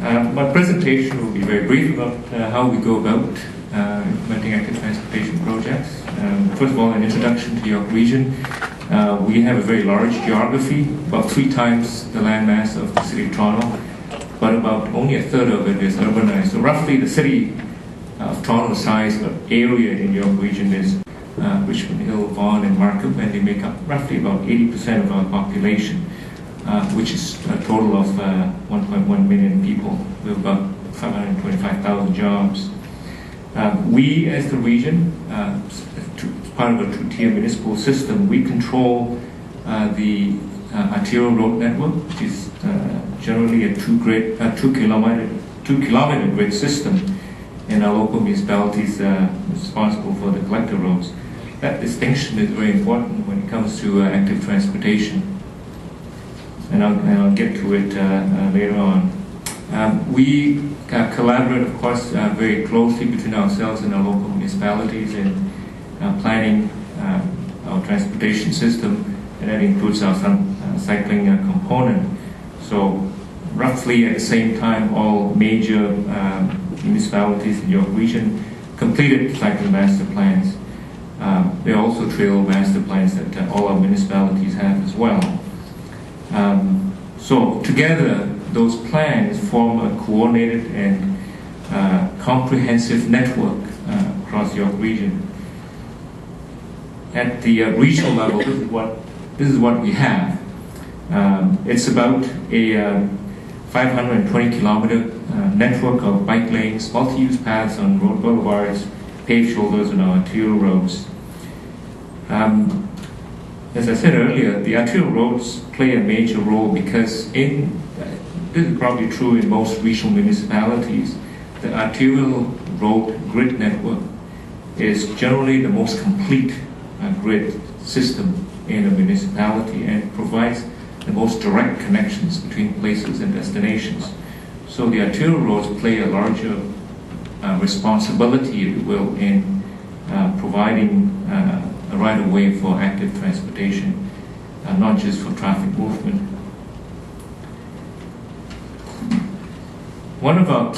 My presentation will be very brief about how we go about implementing active transportation projects. First of all, an introduction to York Region. We have a very large geography, about 3 times the landmass of the City of Toronto, but about only a third of it is urbanized. So roughly the City of Toronto size area in York Region is Richmond Hill, Vaughan, and Markham, and they make up roughly about 80% of our population, which is a total of 1.1 million people with about 525,000 jobs. We, as the region, part of a 2-tier municipal system, we control the arterial road network, which is generally a 2 kilometer grid system, and our local municipalities are responsible for the collector roads. That distinction is very important when it comes to active transportation, and I'll get to it later on. We collaborate, of course, very closely between ourselves and our local municipalities in planning our transportation system, and that includes our cycling component. So roughly at the same time, all major municipalities in York Region completed cycling master plans. There are also trail master plans that all our municipalities have as well. So together, those plans form a coordinated and comprehensive network across York Region. At the regional level, this is what we have. It's about a 520-kilometer network of bike lanes, multi-use paths on road boulevards, paved shoulders, and our arterial roads. As I said earlier, the arterial roads play a major role because this is probably true in most regional municipalities. The arterial road grid network is generally the most complete grid system in a municipality and provides the most direct connections between places and destinations. So the arterial roads play a larger responsibility, if you will, in providing a right-of-way for active transportation, not just for traffic movement. One of the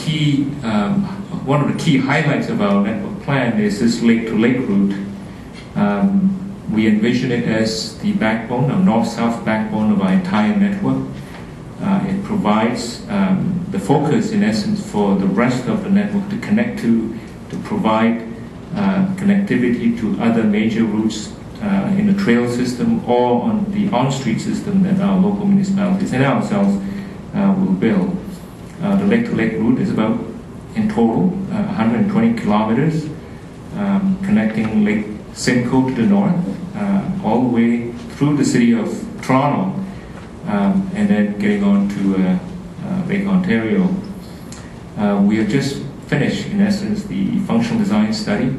key highlights of our network plan is this lake-to-lake route. We envision it as the backbone, a north-south backbone of our entire network. It provides the focus, in essence, for the rest of the network to connect to provide connectivity to other major routes in the trail system or on the on-street system that our local municipalities and ourselves will build. The lake-to-lake route is about, in total, 120 kilometers, connecting Lake Simcoe to the north, all the way through the City of Toronto, and then getting on to Lake Ontario. We have just finished, in essence, the functional design study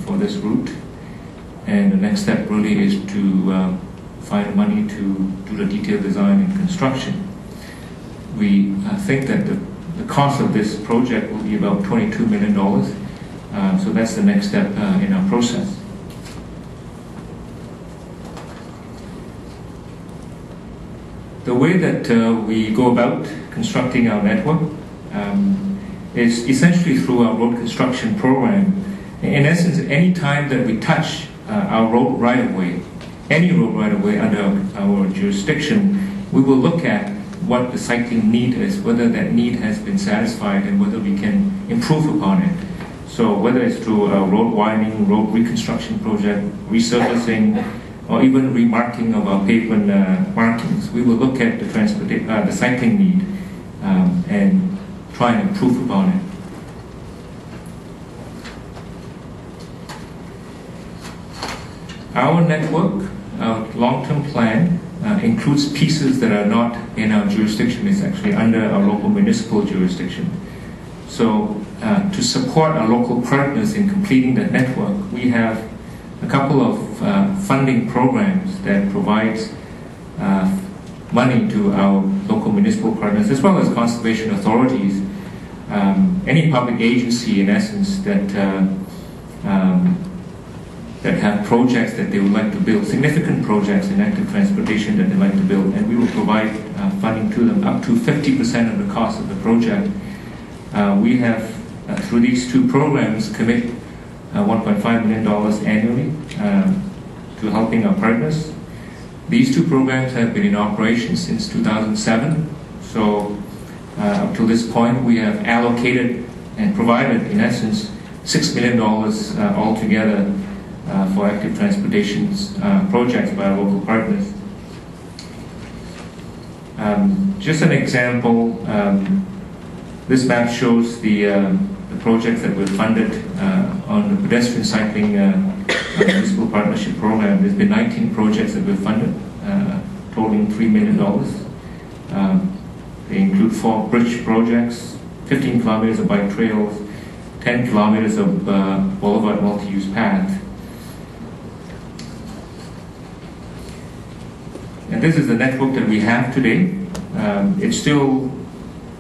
for this route, and the next step really is to find money to do the detailed design and construction. We think that the cost of this project will be about $22 million, so that's the next step in our process. The way that we go about constructing our network is essentially through our road construction program. In essence, any time that we touch our road right-of-way, any road right-of-way under our jurisdiction, we will look at what the cycling need is, whether that need has been satisfied, and whether we can improve upon it. So whether it's through a road widening, road reconstruction project, resurfacing, or even remarking of our pavement markings, we will look at the cycling need and try and improve upon it. Our network, our long-term plan, includes pieces that are not in our jurisdiction. It's actually under our local municipal jurisdiction. So to support our local partners in completing that network, we have a couple of funding programs that provides money to our local municipal partners as well as conservation authorities. Any public agency, in essence, that that have projects that they would like to build, significant projects in active transportation that they'd like to build, and we will provide funding to them up to 50% of the cost of the project. We have, through these two programs, commit $1.5 million annually to helping our partners. These two programs have been in operation since 2007, so up to this point we have allocated and provided, in essence, $6 million altogether for active transportation projects by our local partners. Just an example, this map shows the projects that were funded on the pedestrian cycling municipal partnership program. There's been 19 projects that were funded, totaling $3 million. They include 4 bridge projects, 15 kilometers of bike trails, 10 kilometers of boulevard multi-use path. And this is the network that we have today. It's still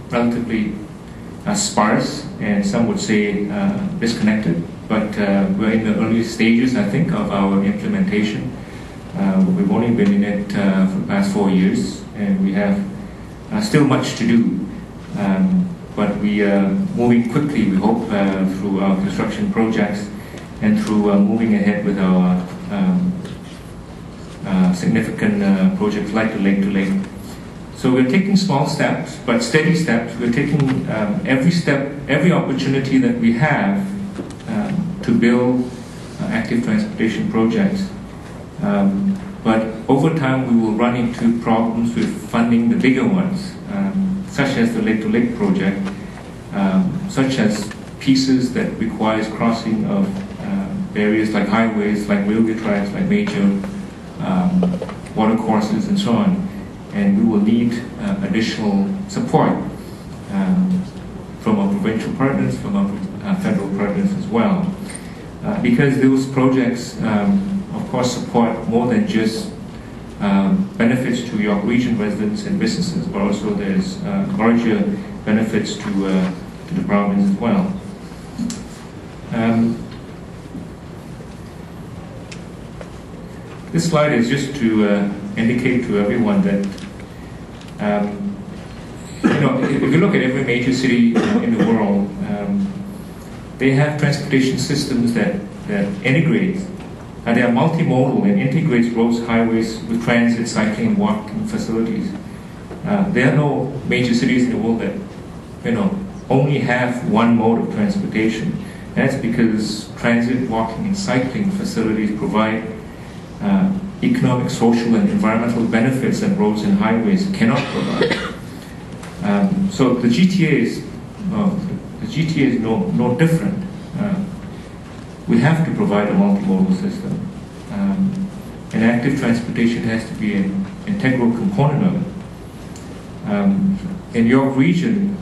relatively sparse, and some would say disconnected, but we're in the early stages, I think, of our implementation. We've only been in it for the past 4 years, and we have still much to do. But we are moving quickly, we hope, through our construction projects and through moving ahead with our significant projects like the lake-to-lake. So we're taking small steps, but steady steps. We're taking every step, every opportunity that we have to build active transportation projects. But over time, we will run into problems with funding the bigger ones, such as the lake-to-lake project, such as pieces that requires crossing of barriers like highways, like railway tracks, like major water courses, and so on. And we will need additional support from our provincial partners, from our federal partners as well. Because those projects, of course, support more than just benefits to York Region residents and businesses, but also there's larger benefits to the province as well. This slide is just to indicate to everyone that if you look at every major city in the world, they have transportation systems that integrate. They are multimodal and integrates roads, highways with transit, cycling, and walking facilities. There are no major cities in the world that only have one mode of transportation. That's because transit, walking, and cycling facilities provide economic, social, and environmental benefits that roads and highways cannot provide. So the GTA is no different. We have to provide a multimodal system. And active transportation has to be an integral component of it. In York Region,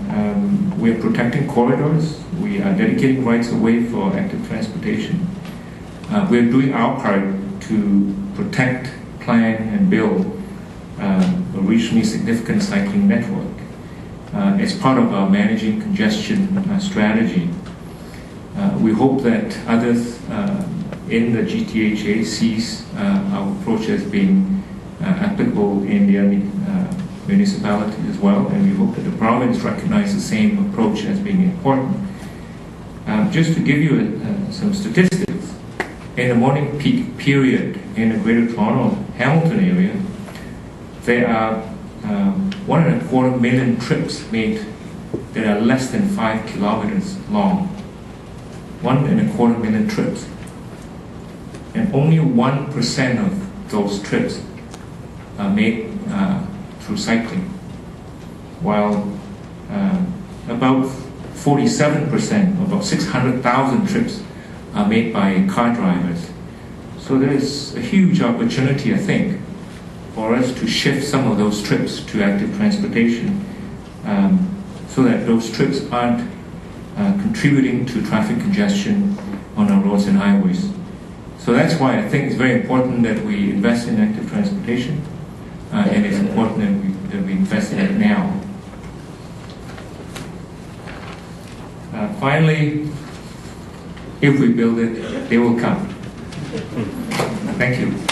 we are protecting corridors. We are dedicating rights of way for active transportation. We are doing our part to protect, plan, and build a regionally significant cycling network. As part of our managing congestion strategy. We hope that others in the GTHA sees our approach as being applicable in their municipality as well, and we hope that the province recognizes the same approach as being important. Just to give you some statistics, in the morning peak period in the Greater Toronto, Hamilton area, there are 1.25 million trips made that are less than 5 kilometers long. 1.25 million trips. And only 1% of those trips are made through cycling, while about 47%, about 600,000 trips are made by car drivers. So there's a huge opportunity, I think, for us to shift some of those trips to active transportation so that those trips aren't contributing to traffic congestion on our roads and highways. So that's why I think it's very important that we invest in active transportation, and it's important that we invest in it now. Finally, if we build it, they will come. Thank you.